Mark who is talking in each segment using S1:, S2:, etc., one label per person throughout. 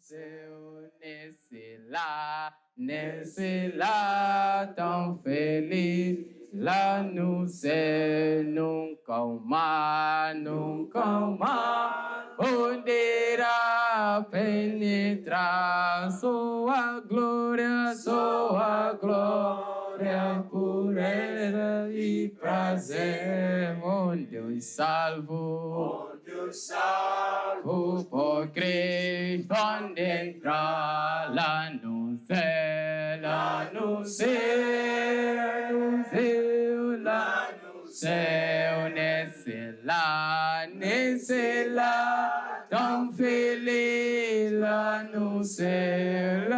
S1: céu, nesse lar tão feliz. Lá no céu nunca mais poderá penetrar sua glória, pureza e prazer, onde os salvo por Cristo, onde entrar lá no céu, nesse lar tão feliz, lá no céu,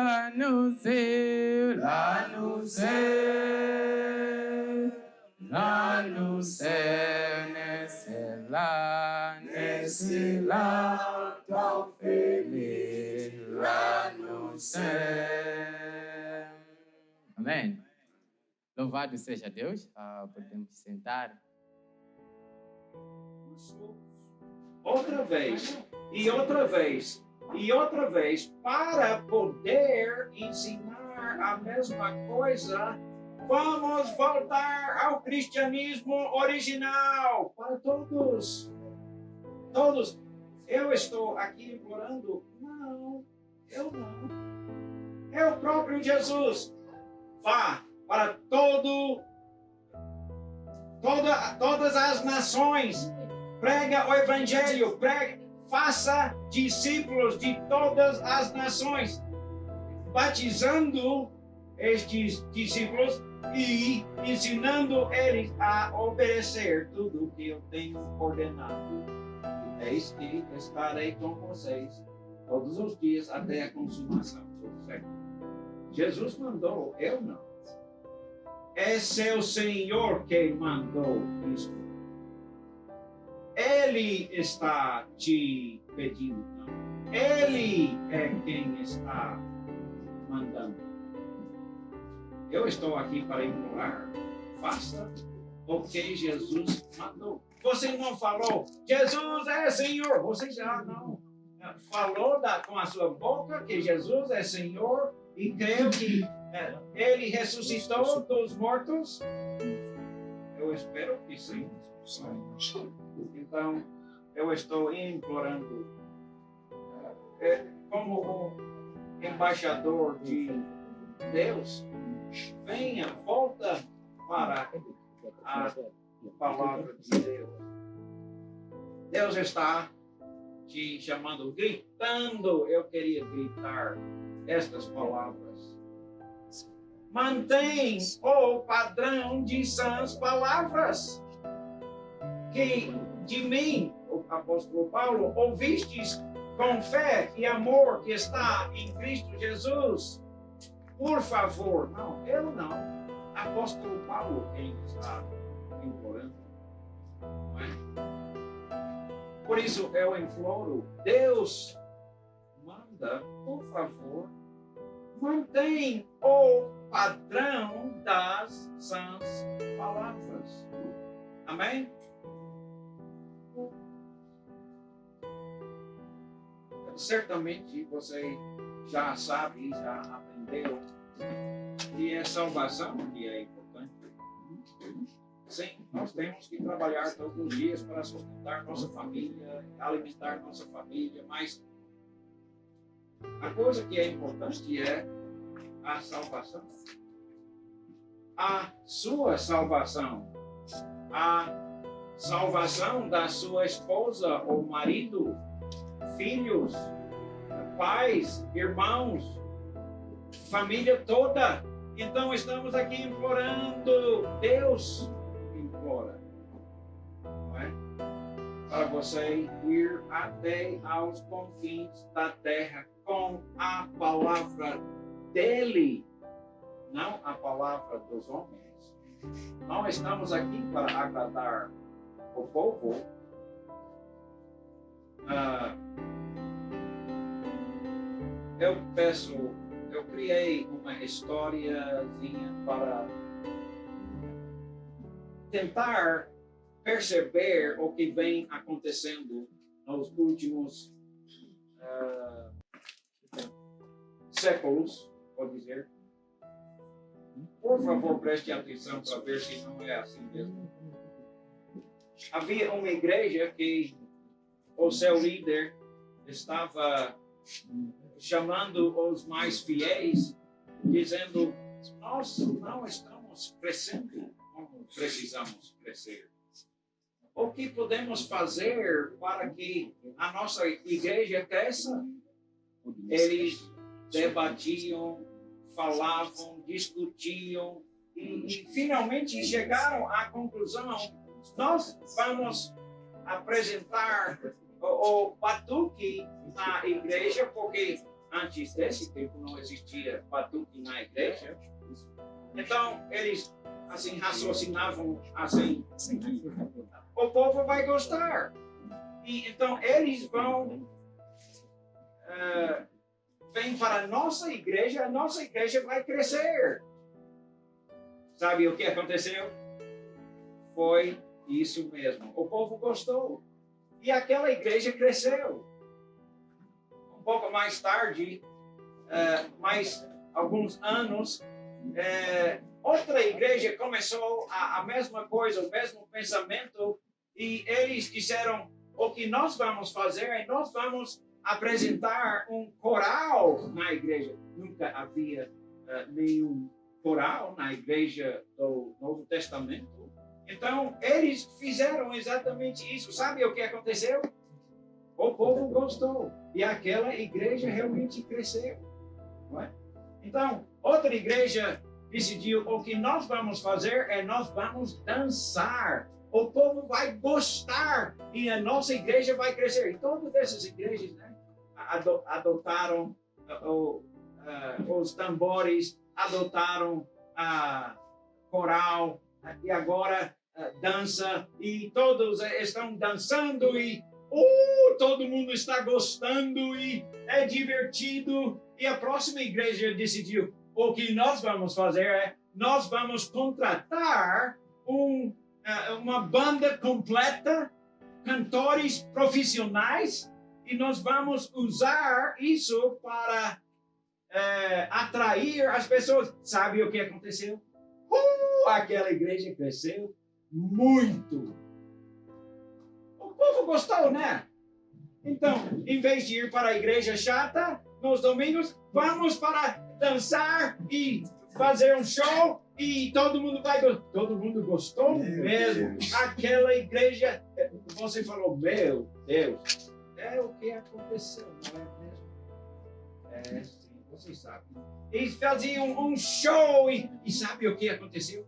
S1: nesse lar tão feliz, lá no céu. Amém. Louvado seja Deus. Podemos sentar.
S2: Outra vez, e outra vez, e outra vez, para poder ensinar a mesma coisa, vamos voltar ao cristianismo original para todos. Todos. Eu estou aqui implorando? Não, eu não. É o próprio Jesus. Vá para todas as nações. Prega o evangelho, faça discípulos de todas as nações, batizando estes discípulos e ensinando eles a obedecer tudo o que eu tenho ordenado. Eis que estarei com vocês todos os dias até a consumação do século. Jesus mandou, eu não. É seu Senhor quem mandou isso. Ele está te pedindo, não. Ele é quem está mandando. Eu estou aqui para implorar. Faça o que Jesus mandou. Você não falou, Jesus é Senhor. Você já não falou com a sua boca que Jesus é Senhor e creu que Ele ressuscitou dos mortos? Eu espero que sim. Então, eu estou implorando, como embaixador de Deus, volta para a palavra de Deus. Deus está te chamando, gritando. Eu queria gritar estas palavras. Mantém o padrão de sãs palavras que de mim, o apóstolo Paulo, ouvistes com fé e amor que está em Cristo Jesus. Por favor, não, eu não. Apóstolo Paulo quem está implorando. Não é? Por isso eu imploro, Deus manda, por favor, mantém o padrão das sãs palavras. Amém? Certamente você já sabe, já aprendeu que é salvação que é importante. Sim, nós temos que trabalhar todos os dias para sustentar nossa família, alimentar nossa família, mas a coisa que é importante é a salvação. A sua salvação. A salvação da sua esposa ou marido, filhos, pais, irmãos, família toda. Então estamos aqui implorando, Deus implora, não é? Para você ir até aos confins da terra com a palavra dele, não a palavra dos homens. Não estamos aqui para agradar o povo. Eu criei uma historiazinha para tentar perceber o que vem acontecendo nos últimos séculos, pode dizer. Por favor, preste atenção para ver se não é assim mesmo. Havia uma igreja que o seu líder estava chamando os mais fiéis, dizendo: nós não estamos crescendo como precisamos crescer. O que podemos fazer para que a nossa igreja cresça? Eles debatiam, falavam, discutiam e finalmente chegaram à conclusão: nós vamos apresentar o batuque na igreja, porque antes desse tempo não existia batuque na igreja. Então eles assim raciocinavam assim: o povo vai gostar. E então eles vêm para a nossa igreja vai crescer. Sabe o que aconteceu? Foi isso mesmo. O povo gostou. E aquela igreja cresceu. Um pouco mais tarde, mais alguns anos, outra igreja começou a mesma coisa, o mesmo pensamento, e eles disseram: o que nós vamos fazer é nós vamos apresentar um coral na igreja. Nunca havia nenhum coral na igreja do Novo Testamento. Então, eles fizeram exatamente isso. Sabe o que aconteceu? O povo gostou. E aquela igreja realmente cresceu. Não é? Então, outra igreja decidiu: o que nós vamos fazer é nós vamos dançar. O povo vai gostar e a nossa igreja vai crescer. E todas essas igrejas, né, adotaram os tambores, adotaram a coral, e agora dança, e todos estão dançando, e todo mundo está gostando, e é divertido. E a próxima igreja decidiu: o que nós vamos fazer é nós vamos contratar uma banda completa, cantores profissionais, e nós vamos usar isso para atrair as pessoas. Sabe o que aconteceu? Aquela igreja cresceu muito. O povo gostou, né? Então, em vez de ir para a igreja chata nos domingos, vamos para dançar e fazer um show, e todo mundo vai gostar. Todo mundo gostou mesmo. Aquela igreja, você falou: meu Deus, é o que aconteceu, não é mesmo? Sim, vocês sabem. Eles faziam um show, e sabe o que aconteceu?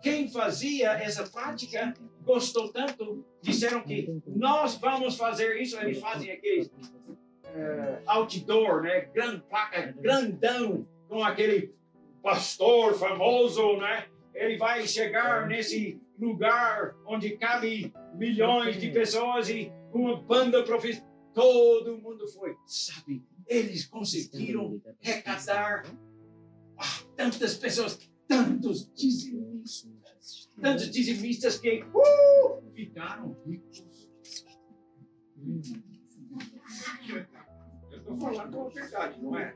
S2: Quem fazia essa prática gostou tanto, disseram que nós vamos fazer isso. Eles fazem aqueles outdoor, né? Placa grandão, com aquele pastor famoso, né? Ele vai chegar nesse lugar onde cabe milhões de pessoas, e uma banda profissional. Todo mundo foi. Sabe, eles conseguiram arrecadar tantas pessoas, tantos dizimistas que ficaram ricos. Eu estou falando a verdade, não é?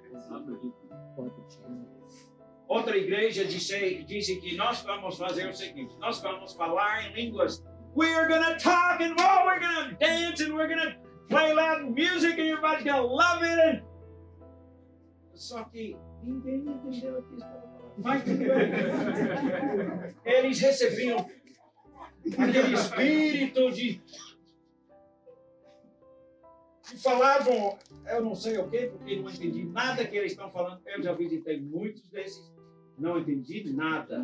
S2: Outra igreja disse que nós vamos fazer o seguinte: nós vamos falar em línguas. We're gonna talk and roll, we're gonna dance and we're gonna play loud music and everybody's gonna love it. Só que ninguém entendeu o que estava falando. Mas tudo bem. Eles recebiam aquele espírito de falavam, eu não sei o quê, porque não entendi nada que eles estão falando. Eu já visitei muitos desses, não entendi nada.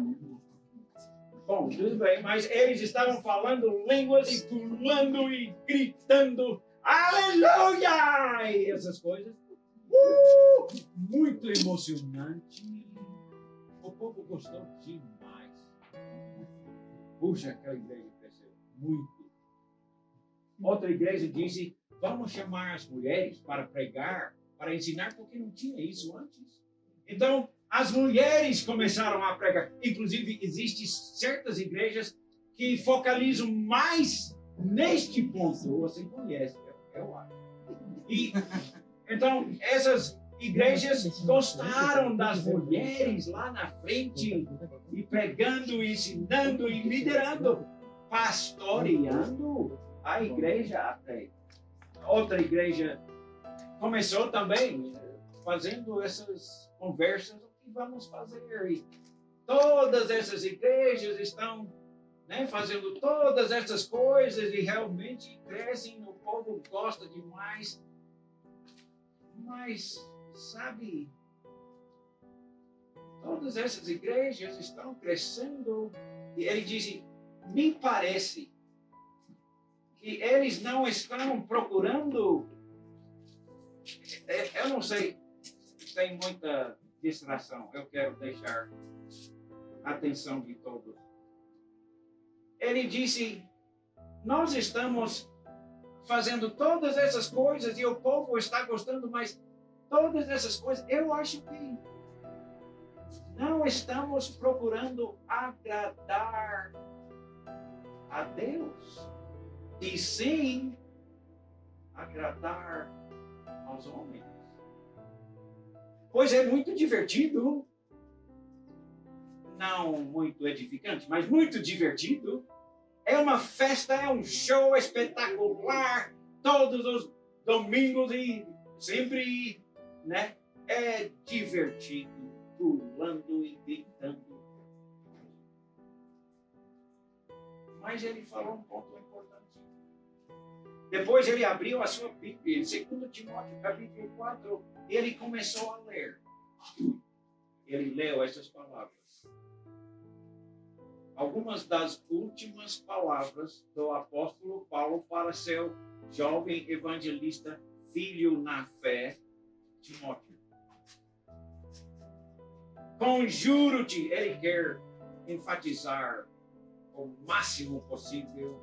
S2: Bom, tudo bem, mas eles estavam falando línguas e pulando e gritando aleluia e essas coisas. Muito emocionante. O povo gostou demais. Puxa, aquela igreja cresceu muito. Outra igreja disse: vamos chamar as mulheres para pregar, para ensinar, porque não tinha isso antes. Então, as mulheres começaram a pregar. Inclusive, existem certas igrejas que focalizam mais neste ponto. Você conhece, eu acho. E, então, essas igrejas gostaram das mulheres lá na frente e pregando, ensinando e liderando, pastoreando a igreja até. Outra igreja começou também fazendo essas conversas, o que vamos fazer? E todas essas igrejas estão, né, fazendo todas essas coisas e realmente crescem, o povo gosta demais. Mas, sabe, todas essas igrejas estão crescendo e ele diz, me parece que eles não estão procurando, eu não sei, tem muita distração, eu quero deixar a atenção de todos. Ele disse, nós estamos fazendo todas essas coisas e o povo está gostando, mas todas essas coisas, eu acho que não estamos procurando agradar a Deus, e sim agradar aos homens. Pois é muito divertido, não muito edificante, mas muito divertido. É uma festa, é um show espetacular, todos os domingos e sempre, né? É divertido, pulando e gritando. Mas ele falou um ponto importante. Depois ele abriu a sua Bíblia, 2 Timóteo, capítulo 4, e ele começou a ler. Ele leu essas palavras. Algumas das últimas palavras do apóstolo Paulo para seu jovem evangelista, filho na fé, Timóteo. Conjuro-te, ele quer enfatizar o máximo possível.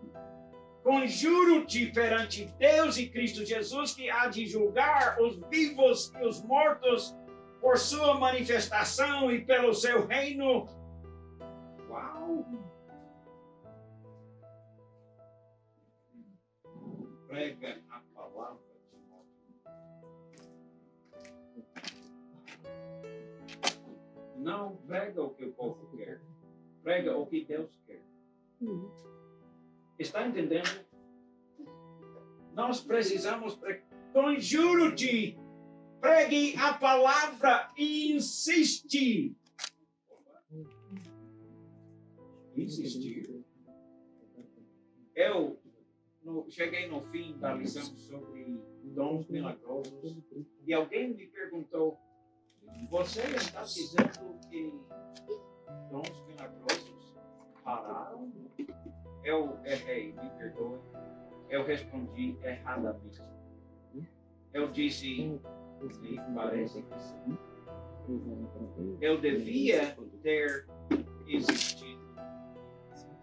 S2: Conjuro-te perante Deus e Cristo Jesus, que há de julgar os vivos e os mortos por sua manifestação e pelo seu reino. Uau! Prega a palavra, Timóteo. Não prega o que o povo quer. Prega o que Deus quer. Está entendendo? Nós precisamos conjuro-te, pregue a palavra e insiste. Insistir. Eu cheguei no fim da lição sobre dons milagrosos e alguém me perguntou, você está dizendo que dons milagrosos pararam? Eu errei, me perdoe. Eu respondi erradamente. Eu disse, me parece que sim. Eu devia ter insistido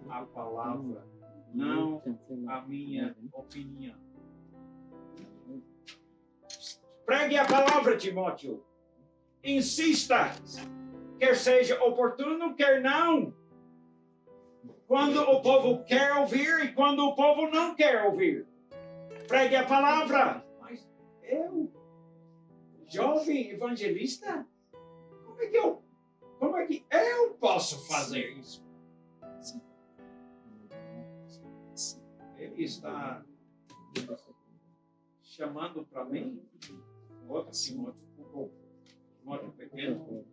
S2: a palavra, não a minha opinião. Pregue a palavra, Timóteo. Insista, quer seja oportuno, quer não. Quando o povo quer ouvir e quando o povo não quer ouvir. Pregue a palavra. Mas eu, jovem evangelista, como é que eu posso fazer isso? Ele está chamando para mim outro Timóteo pequeno.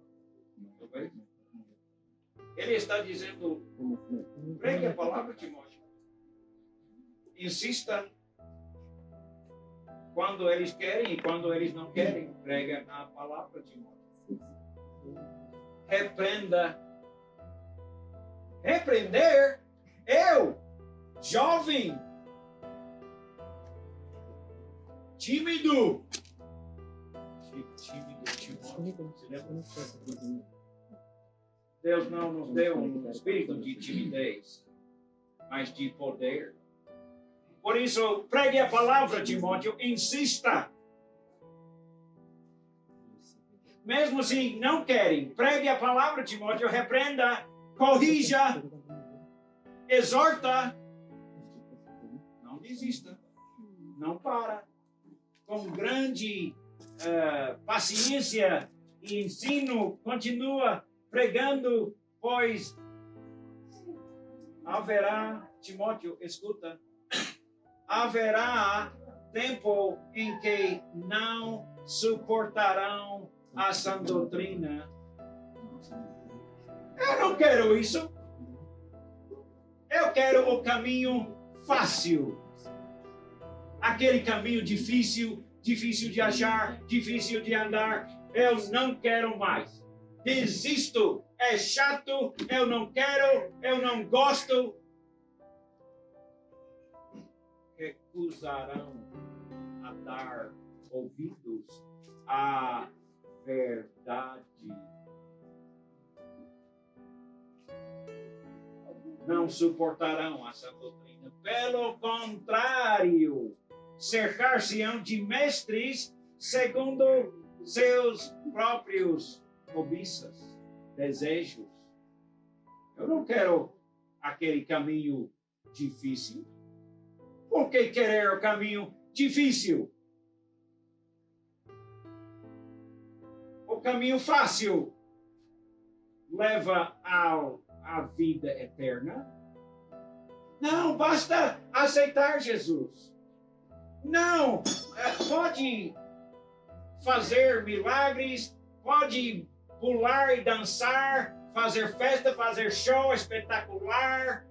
S2: Ele está dizendo, pregue a palavra, Timóteo. Insista quando eles querem e quando eles não querem. Prega a palavra, Timóteo. Repreenda. Repreender? Eu, jovem, tímido. Deus não nos deu um espírito de timidez, mas de poder. Por isso, pregue a palavra, Timóteo, insista. Mesmo se não querem, pregue a palavra, Timóteo, repreenda, corrija, exorta. Não desista, não para. Com grande paciência e ensino, continua pregando, pois haverá, Timóteo, escuta, haverá tempo em que não suportarão a sã doutrina. Eu não quero isso. Eu quero o caminho fácil. Aquele caminho difícil de achar, difícil de andar. Eu não quero mais. Desisto. É chato. Eu não quero. Eu não gosto. Recusarão a dar ouvidos à verdade. Não suportarão a sã doutrina. Pelo contrário, cercar-se-ão de mestres segundo seus próprios cobiças, desejos. Eu não quero aquele caminho difícil. Por que querer o caminho difícil? O caminho fácil leva à vida eterna? Não, basta aceitar Jesus. Não, pode fazer milagres, pode pular e dançar, fazer festa, fazer show espetacular,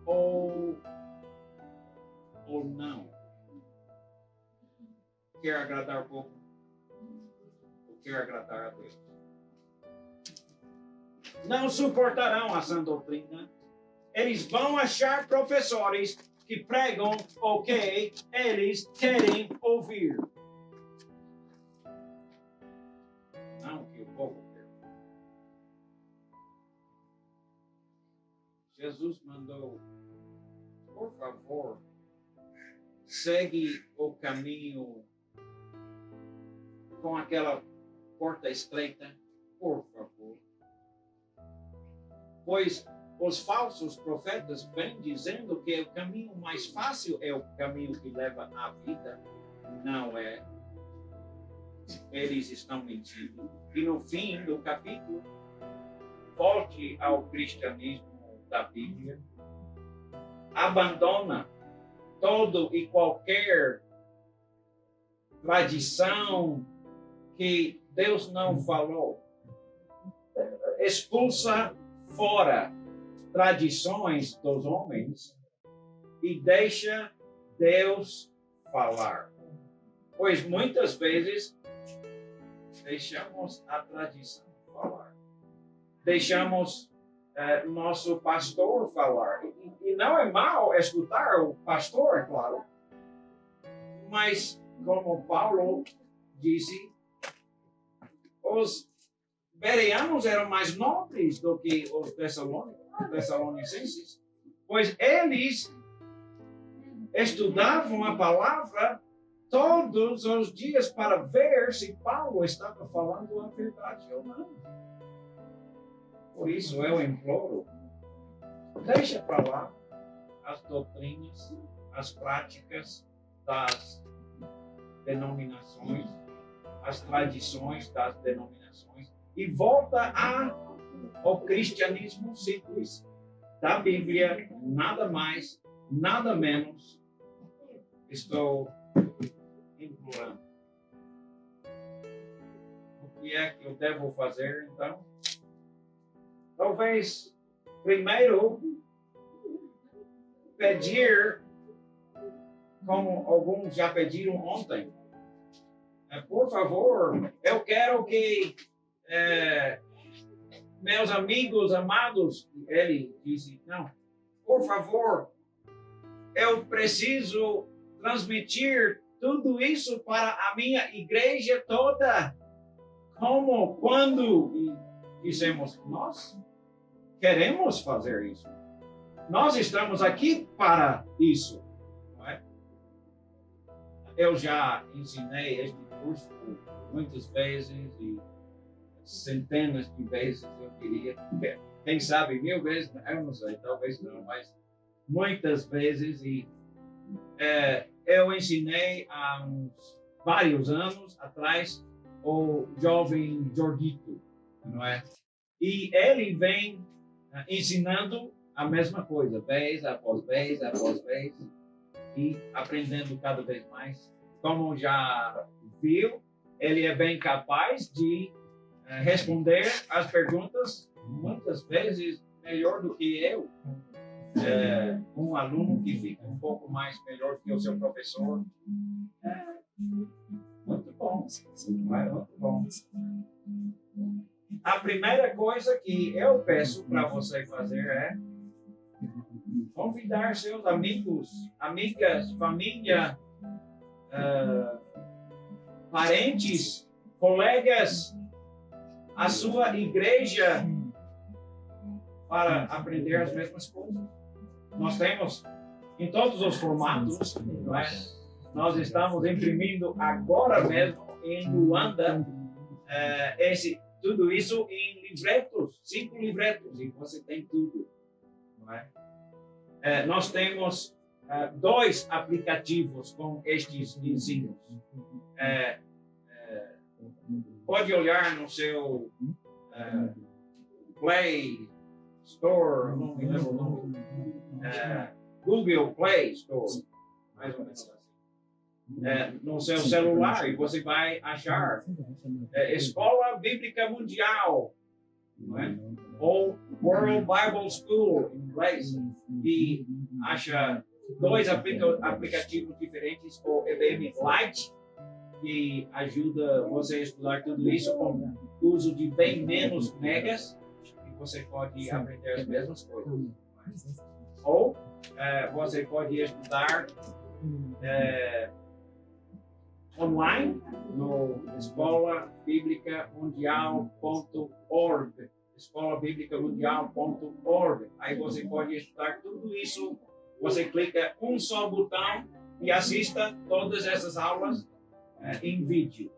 S2: ou não. Quer agradar o povo? Ou quer agradar a Deus? Não suportarão a sã doutrina. Eles vão achar professores que pregam o que eles querem ouvir. Não o que o povo quer. Jesus mandou, por favor, segue o caminho com aquela porta estreita, por favor. Pois os falsos profetas vêm dizendo que o caminho mais fácil é o caminho que leva à vida. Não é. Eles estão mentindo. E no fim do capítulo, volte ao cristianismo da Bíblia. Abandona todo e qualquer tradição que Deus não falou. Expulsa fora tradições dos homens e deixa Deus falar. Pois muitas vezes deixamos a tradição falar. Deixamos nosso pastor falar. E não é mal escutar o pastor, é claro. Mas, como Paulo disse, os bereanos eram mais nobres do que os tessalonicenses, pois eles estudavam a palavra todos os dias para ver se Paulo estava falando a verdade ou não. Por isso eu imploro, deixa para lá as doutrinas, as práticas das denominações, as tradições das denominações, e volta ao cristianismo simples da Bíblia, nada mais, nada menos. Estou implorando. O que é que eu devo fazer, então? Talvez, primeiro, pedir, como alguns já pediram ontem, por favor, eu quero que meus amigos amados, ele disse, não, por favor, eu preciso transmitir tudo isso para a minha igreja toda. Como, quando? E dissemos, nós queremos fazer isso. Nós estamos aqui para isso. Não é? Eu já ensinei este curso muitas vezes e centenas de vezes, eu diria. Quem sabe 1000 vezes, eu não sei, talvez não, mas muitas vezes. E eu ensinei há uns vários anos atrás, o jovem Jorgito, não é? E ele vem ensinando a mesma coisa, vez após vez, e aprendendo cada vez mais. Como já viu, ele é bem capaz de responder as perguntas muitas vezes melhor do que eu. Um aluno que fica um pouco mais melhor que o seu professor. Muito bom. Muito bom. A primeira coisa que eu peço para você fazer é convidar seus amigos, amigas, família, parentes, colegas, a sua igreja para aprender as mesmas coisas. Nós temos em todos os formatos, não é? Nós estamos imprimindo agora mesmo em Luanda tudo isso em livretos, 5 livretos, e você tem tudo, não é? Nós temos 2 aplicativos com estes ensinos. Pode olhar no seu Play Store, não me lembro o nome, Google Play Store, mais ou menos assim. No seu celular, e você vai achar Escola Bíblica Mundial, não é? Ou World Bible School em inglês, e acha 2 aplicativos diferentes, o EBM Lite, que ajuda você a estudar tudo isso com o uso de bem menos megas, e você pode aprender as mesmas coisas. Ou você pode estudar online no escolabiblicamundial.org, escolabiblicamundial.org. Aí você pode estudar tudo isso. Você clica um só botão e assista todas essas aulas em vídeo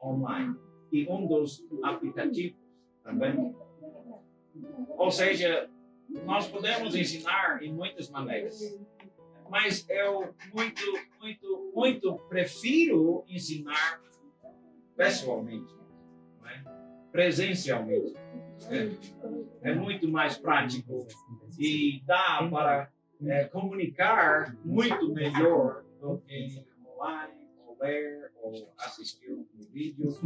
S2: online. E um dos aplicativos também. Ou seja, nós podemos ensinar em muitas maneiras. Mas eu muito prefiro ensinar pessoalmente, não é? Presencialmente. É muito mais prático e dá para comunicar muito melhor do que online, ou ler, ou assistir um vídeo.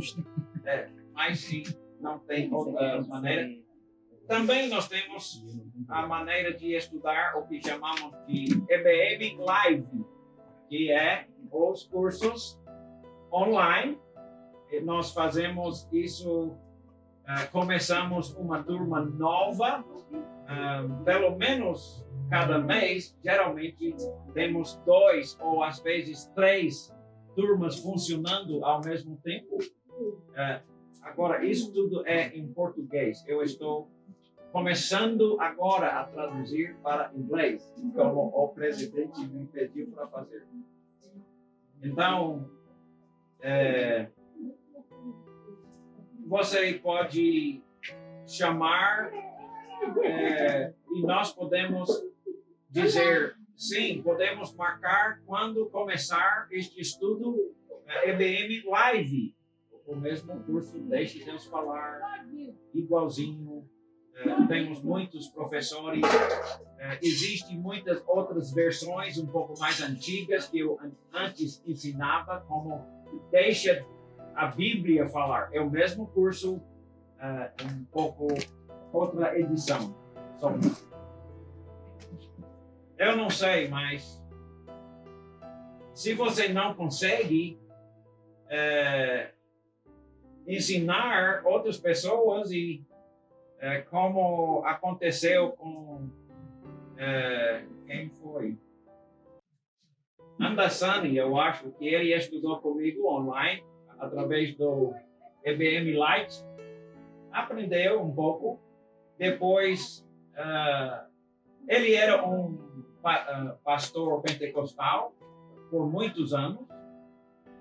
S2: Mas sim, não tem outra maneira. Também nós temos a maneira de estudar o que chamamos de EBM Live, que é os cursos online. E nós fazemos isso, começamos uma turma nova, pelo menos cada mês. Geralmente temos 2 ou às vezes 3 turmas funcionando ao mesmo tempo. Agora, isso tudo é em português. Eu estou começando agora a traduzir para inglês, como o presidente me pediu para fazer. Então, você pode chamar e nós podemos dizer, sim, podemos marcar quando começar este estudo EBM Live, o mesmo curso Deixe Deus Falar, igualzinho. Temos muitos professores, existem muitas outras versões um pouco mais antigas que eu antes ensinava, como Deixa a Bíblia Falar. É o mesmo curso, um pouco outra edição. Eu não sei, mas se você não consegue ensinar outras pessoas e como aconteceu com quem foi? Andasani, eu acho que ele estudou comigo online através do EBM Lite, aprendeu um pouco. Depois ele era um pastor pentecostal por muitos anos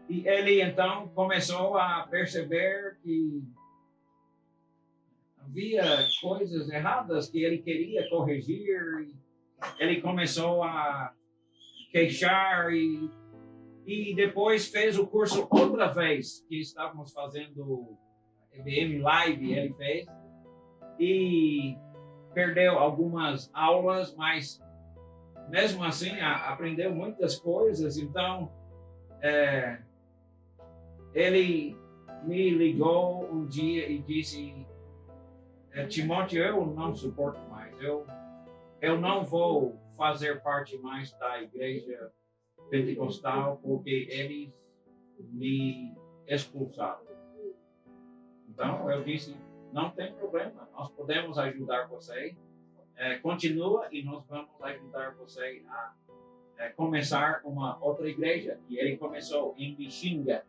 S2: e ele então começou a perceber que havia coisas erradas que ele queria corrigir. Ele começou a queixar e e depois fez o curso outra vez, que estávamos fazendo EBM Live, ele fez, e perdeu algumas aulas, mas mesmo assim aprendeu muitas coisas. Então, ele me ligou um dia e disse: Timóteo, eu não suporto mais, eu não vou fazer parte mais da igreja pentecostal porque eles me expulsaram. Então eu disse: não tem problema, nós podemos ajudar você, continua e nós vamos ajudar você a começar uma outra igreja. E ele começou em Bixinga.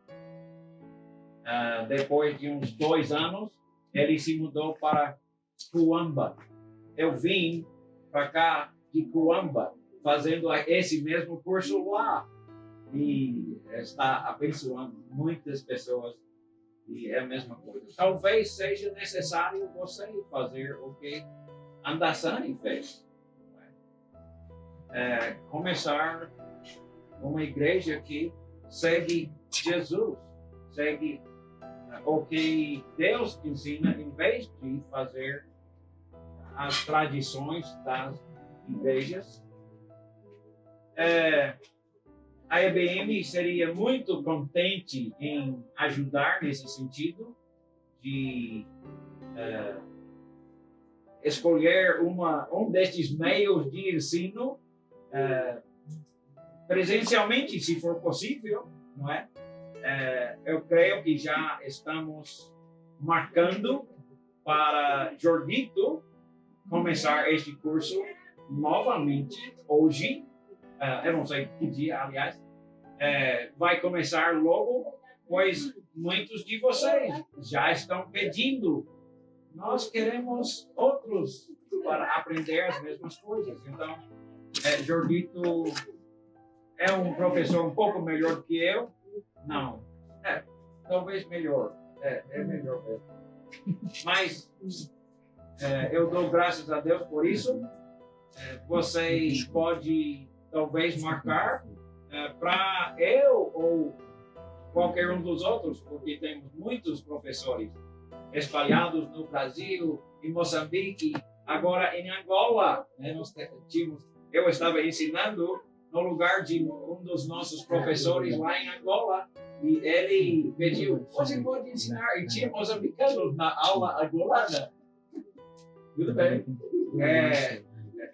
S2: Depois de uns 2 anos, ele se mudou para Cuamba. Eu vim para cá de Cuamba, fazendo esse mesmo curso lá. E está abençoando muitas pessoas. E é a mesma coisa. Talvez seja necessário você fazer o que Andassani fez. Começar uma igreja que segue Jesus, segue o que Deus ensina, em vez de fazer as tradições das igrejas. A EBM seria muito contente em ajudar nesse sentido, de escolher um destes meios de ensino presencialmente, se for possível, não é? Eu creio que já estamos marcando para Jordito começar este curso novamente hoje. Eu não sei que dia, aliás. Vai começar logo, pois muitos de vocês já estão pedindo. Nós queremos outros para aprender as mesmas coisas. Então, Jordito é um professor um pouco melhor do que eu. Não, talvez melhor. É melhor mesmo. Mas eu dou graças a Deus por isso. Vocês podem talvez marcar para eu ou qualquer um dos outros, porque temos muitos professores espalhados no Brasil, em Moçambique, agora em Angola. Eu estava ensinando no lugar de um dos nossos professores lá em Angola, e ele pediu: você pode ensinar? E tinha moçambicanos na aula angolana. Tudo bem.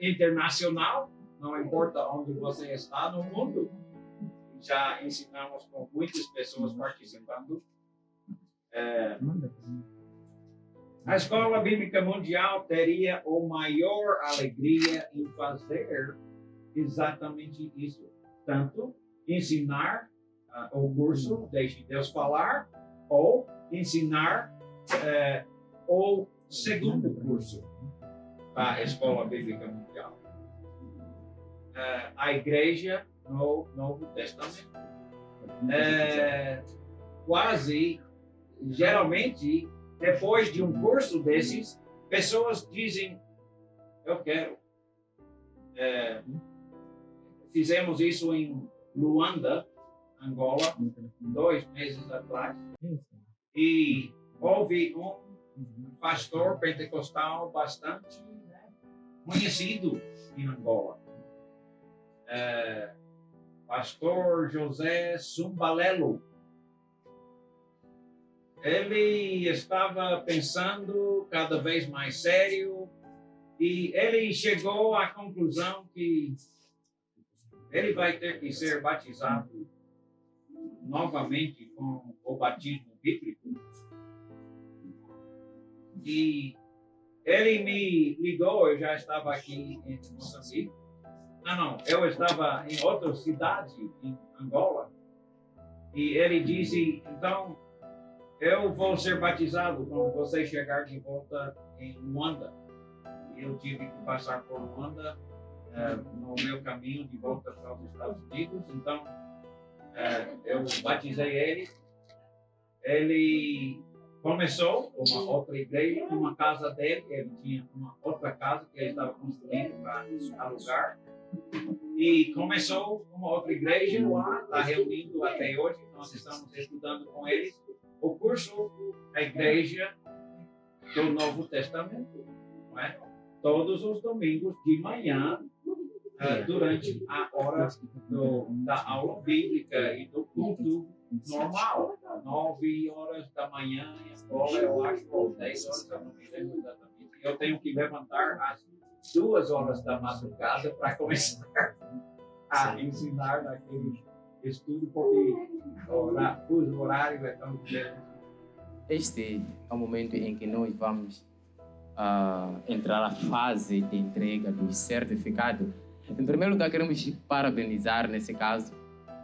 S2: Internacional, não importa onde você está no mundo. Já ensinamos com muitas pessoas participando. A Escola Bíblica Mundial teria a maior alegria em fazer exatamente isso. Tanto ensinar o curso Deixe Deus Falar, ou ensinar o segundo curso da Escola Bíblica Mundial. A igreja no Novo Testamento. Geralmente, depois de um curso desses, pessoas dizem: eu quero. Fizemos isso em Luanda, Angola, 2 meses atrás. E houve um pastor pentecostal bastante conhecido em Angola. Pastor José Sumbalelo. Ele estava pensando cada vez mais sério e ele chegou à conclusão que ele vai ter que ser batizado novamente com o batismo bíblico. E ele me ligou, eu já estava aqui em Moçambique. Eu estava em outra cidade, em Angola. E ele disse: então, eu vou ser batizado quando você chegar de volta em Luanda. E eu tive que passar por Luanda no meu caminho de volta para os Estados Unidos. Então, eu batizei ele. Ele começou uma outra igreja, uma casa dele. Ele tinha uma outra casa que ele estava construindo para alugar. E começou uma outra igreja lá, está reunindo até hoje. Nós estamos estudando com eles o curso A Igreja do Novo Testamento. Não é? Todos os domingos de manhã, durante a hora da aula bíblica e do culto normal. 9 horas da manhã, em escola, eu acho, ou 10 horas, eu não me lembro exatamente. Eu tenho que levantar às 2 horas da madrugada para começar a ensinar naquele estudo, porque o fuso horário é tão grande.
S1: Este é o momento em que nós vamos entrar na fase de entrega do certificado. Em primeiro lugar, queremos parabenizar, nesse caso,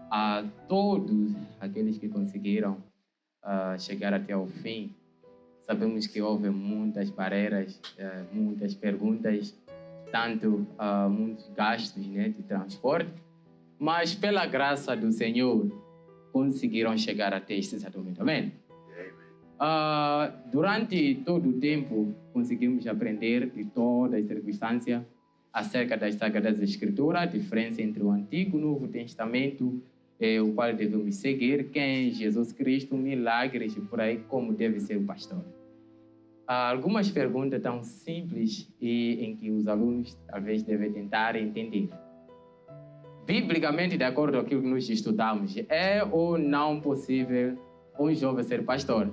S1: a todos aqueles que conseguiram chegar até o fim. Sabemos que houve muitas barreiras, muitas perguntas, tanto muitos gastos, né, de transporte, mas pela graça do Senhor conseguiram chegar até este exato momento. Amém? Durante todo o tempo conseguimos aprender de toda a circunstância acerca das Sagradas Escrituras, a diferença entre o Antigo e o Novo Testamento, o qual devemos seguir, quem é Jesus Cristo, milagres e por aí, como deve ser o pastor. Algumas perguntas tão simples e em que os alunos talvez devem tentar entender. Biblicamente, de acordo com aquilo que nós estudamos, é ou não possível um jovem ser pastor?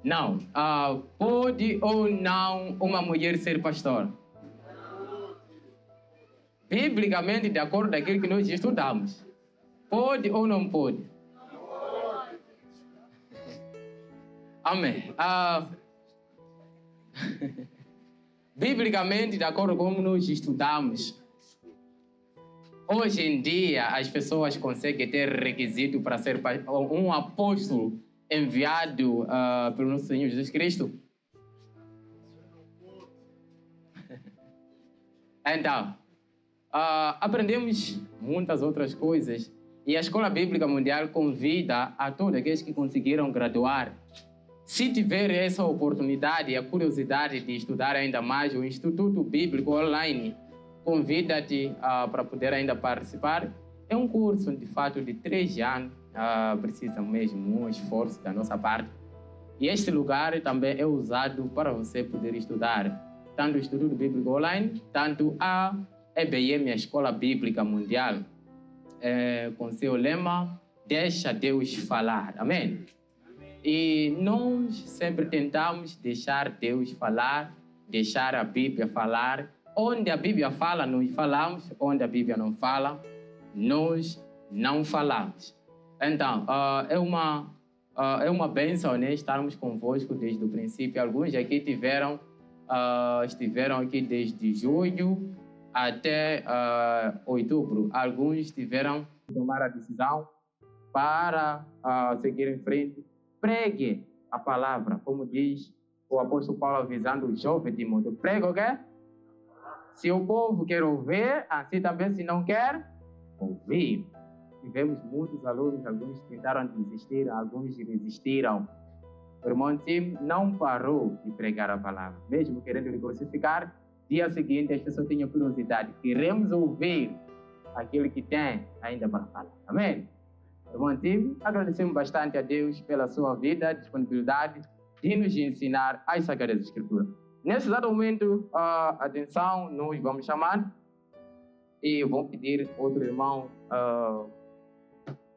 S1: Não. Pode ou não uma mulher ser pastor? Biblicamente, de acordo com aquilo que nós estudamos, pode ou não pode? Amém. Biblicamente, de acordo com como nós estudamos, hoje em dia as pessoas conseguem ter requisito para ser um apóstolo enviado pelo nosso Senhor Jesus Cristo? Então, aprendemos muitas outras coisas e a Escola Bíblica Mundial convida a todos aqueles que conseguiram graduar. Se tiver essa oportunidade e a curiosidade de estudar ainda mais, o Instituto Bíblico Online convida-te para poder ainda participar. É um curso, de fato, de 3 anos. Precisa mesmo um esforço da nossa parte. E este lugar também é usado para você poder estudar tanto o Instituto Bíblico Online, tanto a EBM, a Escola Bíblica Mundial, com seu lema, deixa Deus falar. Amém? E nós sempre tentamos deixar Deus falar, deixar a Bíblia falar. Onde a Bíblia fala, nós falamos. Onde a Bíblia não fala, nós não falamos. Então, é uma bênção, né, estarmos convosco desde o princípio. Alguns aqui estiveram aqui desde julho até outubro. Alguns tiveram que tomar a decisão para seguir em frente. Pregue a palavra, como diz o apóstolo Paulo avisando o jovem Timóteo. Prega o quê? Se o povo quer ouvir, assim também se não quer ouvir. Tivemos muitos alunos, alguns tentaram desistir, alguns resistiram. O irmão Tim não parou de pregar a palavra, mesmo querendo lhe crucificar. Dia seguinte, as pessoas tinham curiosidade. Queremos ouvir aquilo que tem ainda para falar. Amém? Irmão Tim, agradecemos bastante a Deus pela sua vida, disponibilidade de nos ensinar as Sagradas Escrituras. Nesse exato momento, atenção, nós vamos chamar e eu vou pedir outro irmão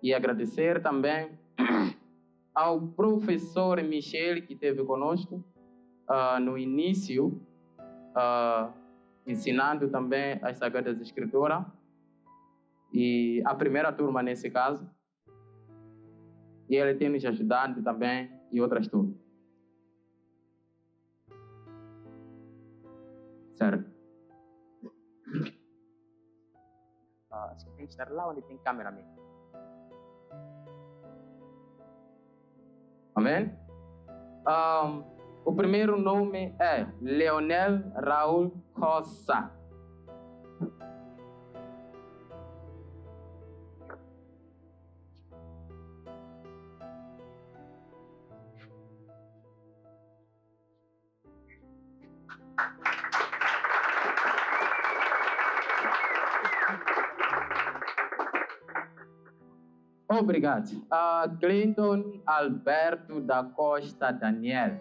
S1: e agradecer também ao professor Michel, que esteve conosco no início, ensinando também as Sagradas Escrituras, e a primeira turma nesse caso, e ele tem nos ajudado também e outras turmas. Certo? Acho que tem que estar lá onde tem câmera mesmo. Amém? O primeiro nome é Leonel Raul Costa. Obrigado. Clinton Alberto da Costa Daniel.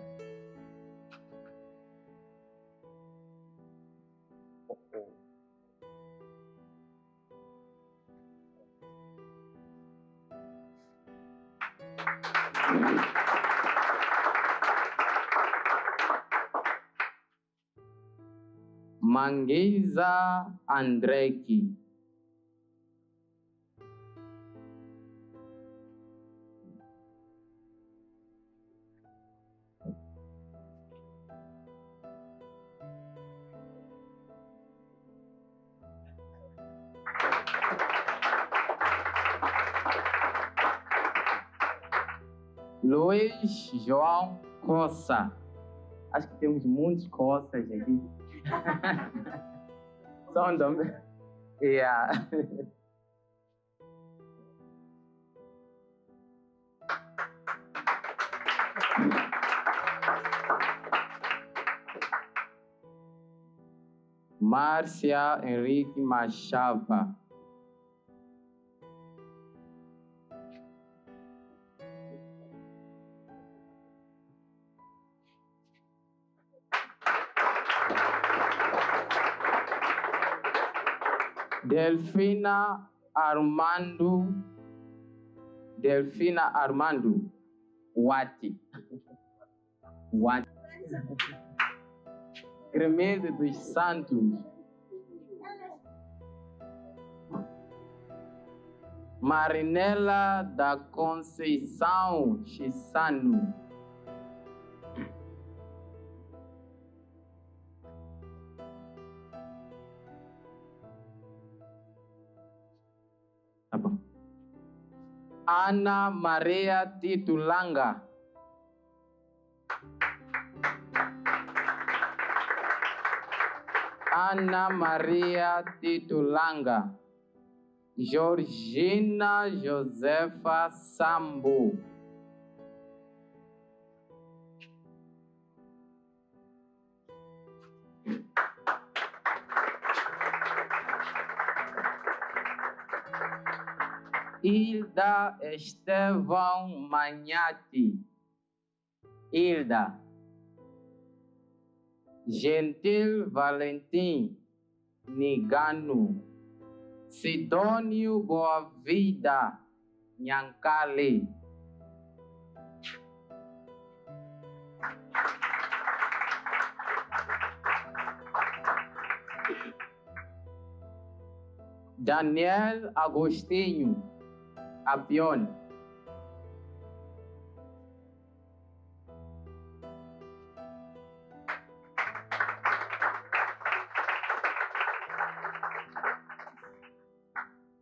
S1: Mangueza Andreki. Luiz João Coça. Acho que temos muitos Coças aqui. São também. Yeah. Márcia Henrique Machava. Delfina Armando Wati. Cremedo dos Santos. Marinela da Conceição Chissano. Tá bom. Ana Maria Titulanga. Ana Maria Titulanga. Georgina Josefa Sambo. Hilda Estevão Manhati. Hilda. Gentil Valentim Nigano. Sidônio Boavida Nhancale. Daniel Agostinho Apion.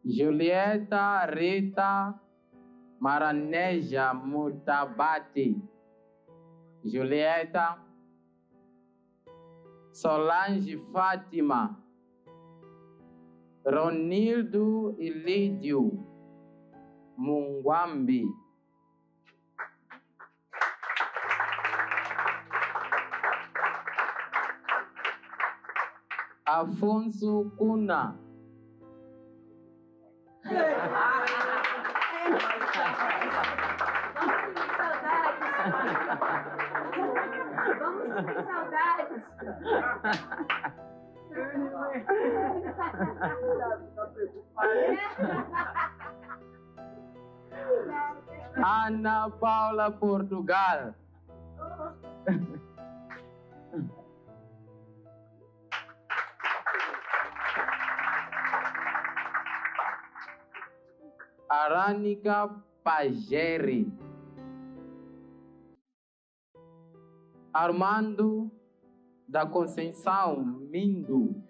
S1: Julieta Rita Maraneja Mutabati. Julieta. Solange Fátima. Ronildo Ilídio Mungwambi. Afonso Cuna.
S3: Vamos sentir saudades.
S1: Ana Paula Portugal. Arânica Pageri. Armando da Conceição Mindo.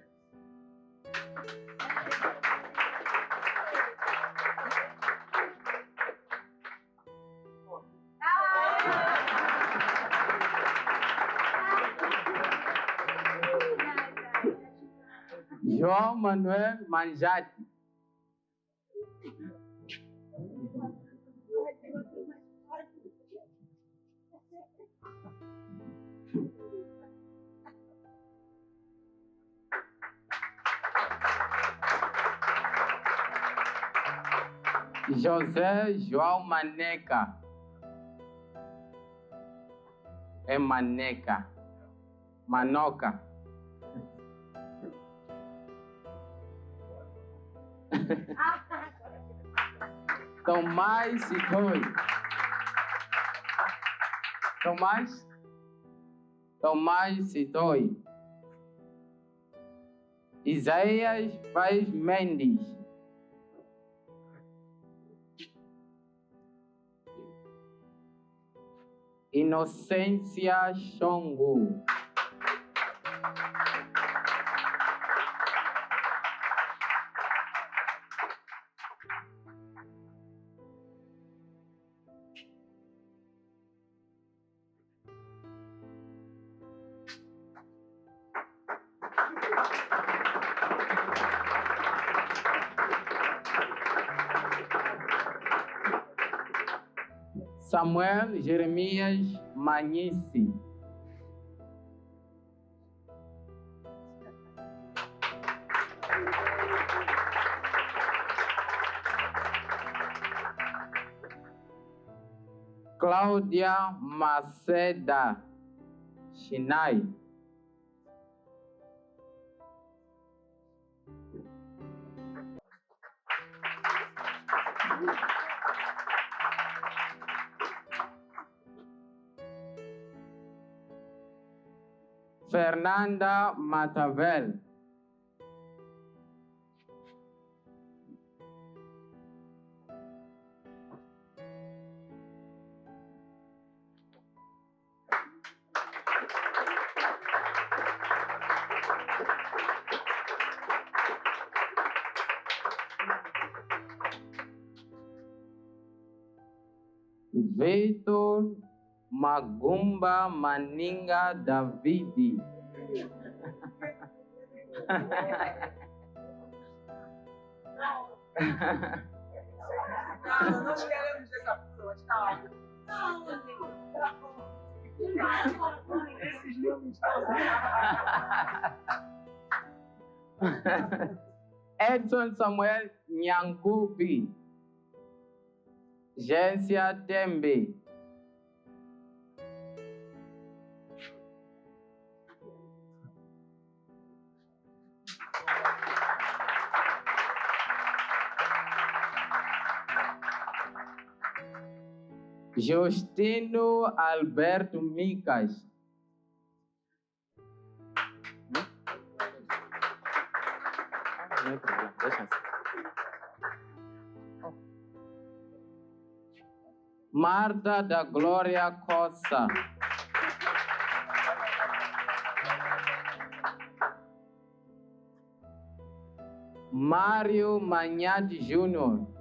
S1: João Manuel Manjati. José João Maneca. É Maneca. Manoca. Tomás Sitoi. Tomás Sitoi. Isaías Paz Mendes. Inocência Chongo. Samuel Jeremias Manice. Cláudia Maceda Chinai. Fernanda Matavel. Vitor Magumba Maninga Davidi.
S3: Não, nós queremos essa pessoa, calma. Esses nomes
S1: Edson Samuel Nyangubi. Gência Tembe. Justino Alberto Micas. Não é problema, deixa assim. Marta da Glória Costa. Mário Manhade Júnior.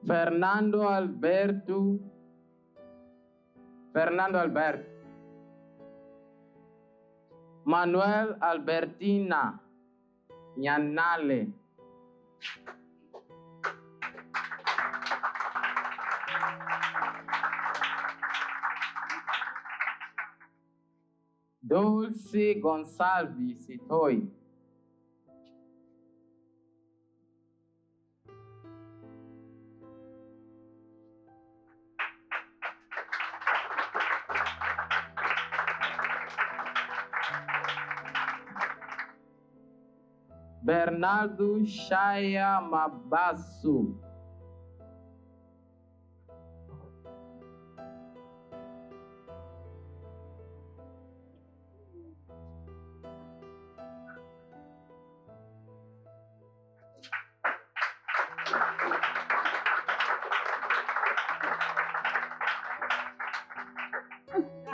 S1: Fernando Alberto. Manuel Albertina Nhanale. Dulce Gonçalves Sitoi. Bernardo Chaya Mabasso.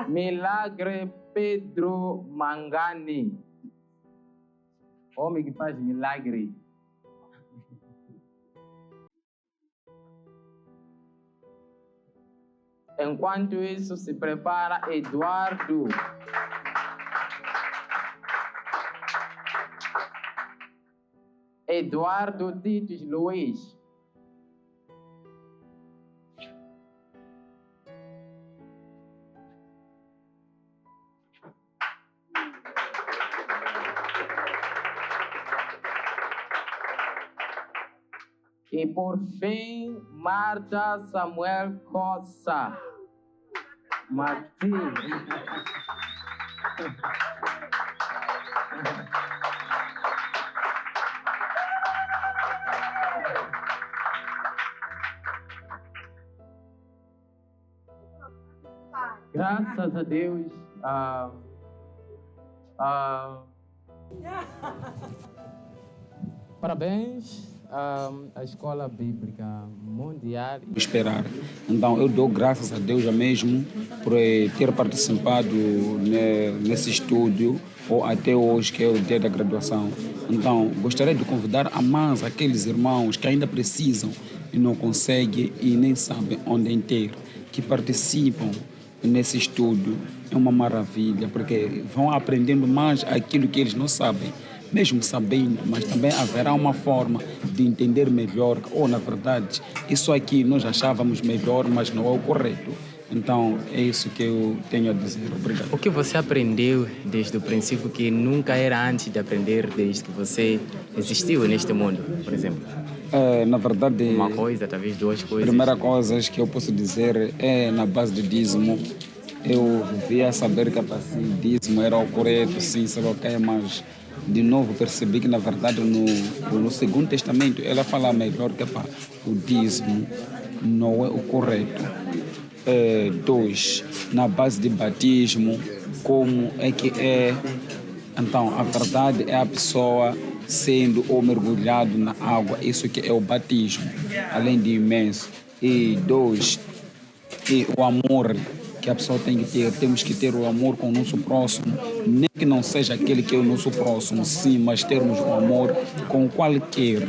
S1: Milagre Pedro Mangani. Homem que faz milagre. Enquanto isso, se prepara Eduardo. Eduardo Titos Luiz. E por fim, Marta Samuel Costa. Martim. Graças a Deus, parabéns à Escola Bíblica Mundial.
S4: Esperar. Então, eu dou graças a Deus mesmo por ter participado nesse estúdio, ou até hoje, que é o dia da graduação. Então, gostaria de convidar a mais aqueles irmãos que ainda precisam e não conseguem e nem sabem onde ter, que participam nesse estudo. É uma maravilha, porque vão aprendendo mais aquilo que eles não sabem. Mesmo sabendo, mas também haverá uma forma de entender melhor, ou na verdade, isso aqui nós achávamos melhor, mas não é o correto. Então, é isso que eu tenho a dizer. Obrigado.
S5: O que você aprendeu desde o princípio que nunca era antes de aprender desde que você existiu neste mundo, por exemplo?
S4: Na verdade...
S5: Uma coisa, talvez duas coisas.
S4: A primeira coisa que eu posso dizer é na base do dízimo. Eu via saber que o dízimo era o correto, sim, sei lá o que, mas de novo percebi que na verdade no Segundo Testamento ela fala melhor que o dízimo não é o correto. 2, na base de batismo, como é que é. Então, a verdade é a pessoa sendo ou mergulhado na água, isso que é o batismo, além de imenso. E 2, e o amor que a pessoa tem que ter. Temos que ter o amor com o nosso próximo, nem que não seja aquele que é o nosso próximo, sim, mas termos o amor com qualquer.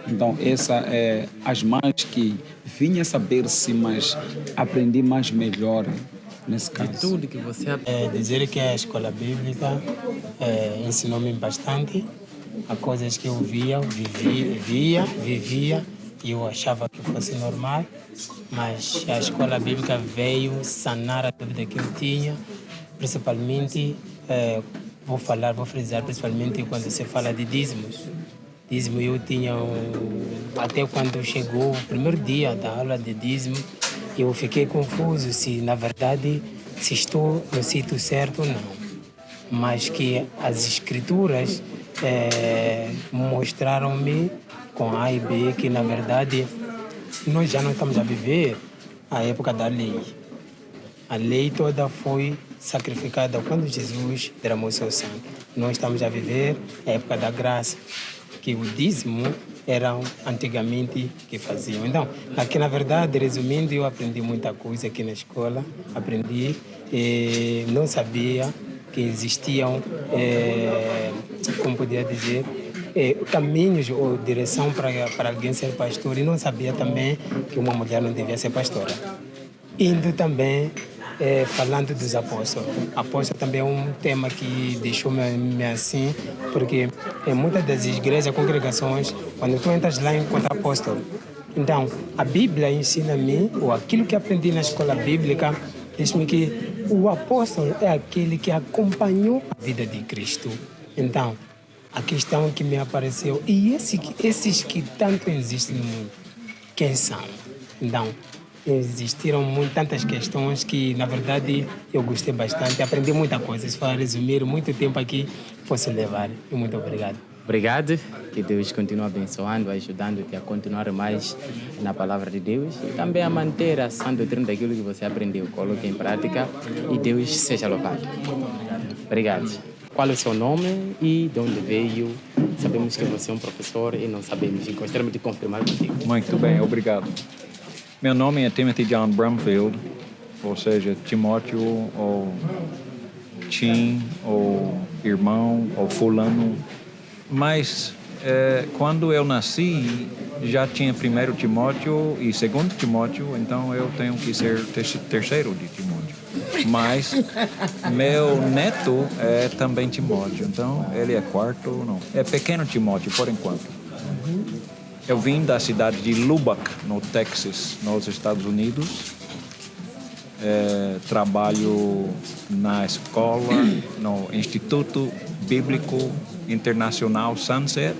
S4: Então, essa é as mais que vinha saber-se, mas aprendi mais melhor nesse caso.
S5: De tudo que você
S6: dizer que a escola bíblica ensinou-me bastante. Há coisas que eu vivia e eu achava que fosse normal, mas a escola bíblica veio sanar a dúvida que eu tinha, principalmente, vou frisar, principalmente quando se fala de dízimos. Dízimo eu tinha, até quando chegou o primeiro dia da aula de dízimo, eu fiquei confuso se, na verdade, se estou no sítio certo ou não. Mas que as escrituras mostraram-me com A e B que, na verdade, nós já não estamos a viver a época da lei. A lei toda foi sacrificada quando Jesus derramou seu sangue. Nós estamos a viver a época da graça, que o dízimo eram antigamente que faziam. Então, aqui, na verdade, resumindo, eu aprendi muita coisa aqui na escola. Aprendi, não sabia que existiam, como podia dizer, caminhos ou direção para alguém ser pastor, e não sabia também que uma mulher não devia ser pastora. Indo também, falando dos apóstolos. Apóstolo também é um tema que deixou-me assim, porque em muitas das igrejas, congregações, quando tu entras lá, encontra apóstolo. Então, a Bíblia ensina-me, ou aquilo que aprendi na escola bíblica, diz-me que o apóstolo é aquele que acompanhou a vida de Cristo. Então, a questão que me apareceu, e esses que tanto existem no mundo, quem são? Então, existiram tantas questões que, na verdade, eu gostei bastante, aprendi muita coisa. Se for resumir, muito tempo aqui posso levar. E muito obrigado.
S5: Obrigado, que Deus continue abençoando, ajudando-te a continuar mais na palavra de Deus e também a manter a sã doutrina daquilo que você aprendeu. Coloque em prática e Deus seja louvado. Obrigado. Qual é o seu nome e de onde veio? Sabemos que você é um professor e não sabemos, e gostaríamos de confirmar contigo.
S7: Muito bem, obrigado. Meu nome é Timothy John Brumfield, ou seja, Timóteo, ou Tim, ou irmão, ou fulano. Mas quando eu nasci, já tinha primeiro Timóteo e segundo Timóteo, então eu tenho que ser terceiro de Timóteo. Mas meu neto é também Timóteo, então ele é quarto, não. É pequeno Timóteo, por enquanto. Eu vim da cidade de Lubbock, no Texas, nos Estados Unidos. Trabalho na escola, no Instituto Bíblico Internacional Sunset,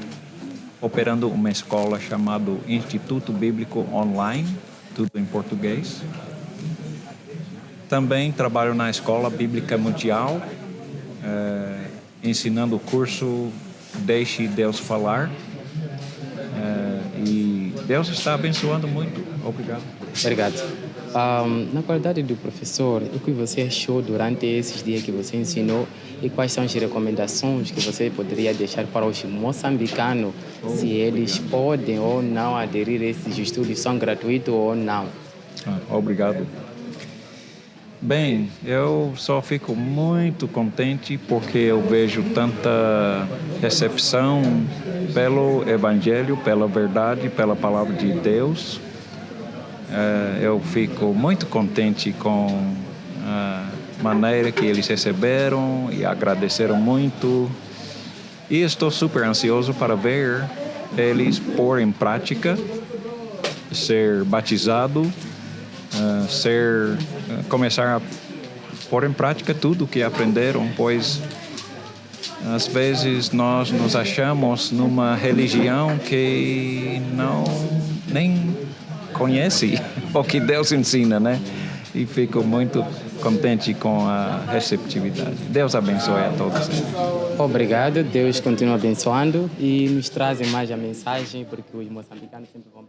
S7: operando uma escola chamada Instituto Bíblico Online, tudo em português. Também trabalho na Escola Bíblica Mundial, ensinando o curso Deixe Deus Falar. E Deus está abençoando muito. Obrigado.
S5: Obrigado. Na qualidade do professor, o que você achou durante esses dias que você ensinou e quais são as recomendações que você poderia deixar para os moçambicanos, se eles podem ou não aderir a esses estudos, são gratuitos ou não?
S7: Obrigado. Bem, eu só fico muito contente porque eu vejo tanta recepção pelo Evangelho, pela verdade, pela Palavra de Deus. Eu fico muito contente com a maneira que eles receberam e agradeceram muito. E estou super ansioso para ver eles pôr em prática, ser batizado, começar a pôr em prática tudo o que aprenderam, pois às vezes nós nos achamos numa religião que nem conhece o que Deus ensina, né? E fico muito contente com a receptividade. Deus abençoe a todos.
S5: Obrigado, Deus continua abençoando e nos trazem mais a mensagem, porque os moçambicanos sempre vão